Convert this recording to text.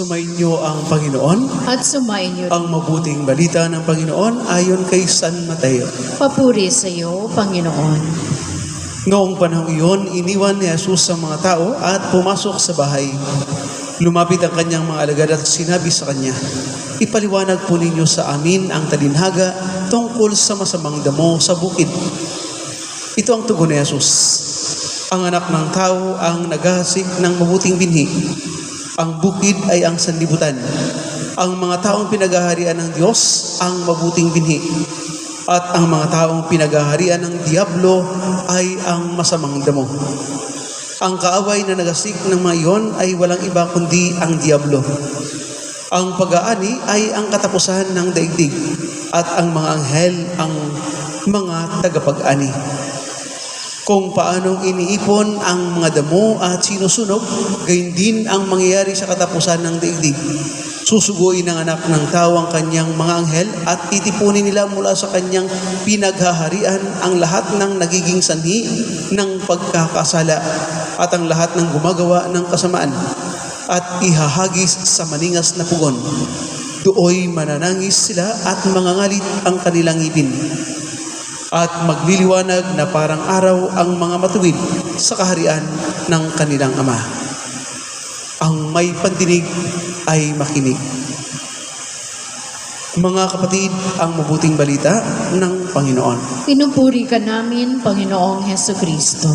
Sumainyo ang Panginoon. At sumainyo rin. Ang mabuting balita ng Panginoon ayon kay San Mateo. Papuri sa iyo, Panginoon. Noong panahong iyon, iniwan ni Jesus ang mga tao at pumasok sa bahay. Lumapit ang kanyang mga alagad at sinabi sa kanya, "Ipaliwanag po ninyo sa amin ang talinhaga tungkol sa masamang damo sa bukid." Ito ang tugon ni Jesus. Ang anak ng tao ang naghahasik ng mabuting binhi. Ang bukid ay ang sanlibutan. Ang mga taong pinaghaharian ng Diyos ang mabuting binhi. At ang mga taong pinaghaharian ng Diablo ay ang masamang damo. Ang kaaway na nagasik ng mga iyon ay walang iba kundi ang Diablo. Ang pag-aani ay ang katapusan ng daigdig at ang mga anghel ang mga tagapag-ani. Kung paanong iniipon ang mga damo at sinusunog, gayon din ang mangyayari sa katapusan ng daigdig. Susuguin ng anak ng tao ang kanyang mga anghel at itipunin nila mula sa kanyang pinaghaharian ang lahat ng nagiging sanhi ng pagkakasala at ang lahat ng gumagawa ng kasamaan at ihahagis sa maningas na pugon. Dooy mananangis sila at mangangalit ang kanilang ngipin. At magliliwanag na parang araw ang mga matuwid sa kaharian ng kanilang Ama. Ang may pandinig ay makinig. Mga kapatid, ang mabuting balita ng Panginoon. Pinupuri ka namin, Panginoong Hesukristo.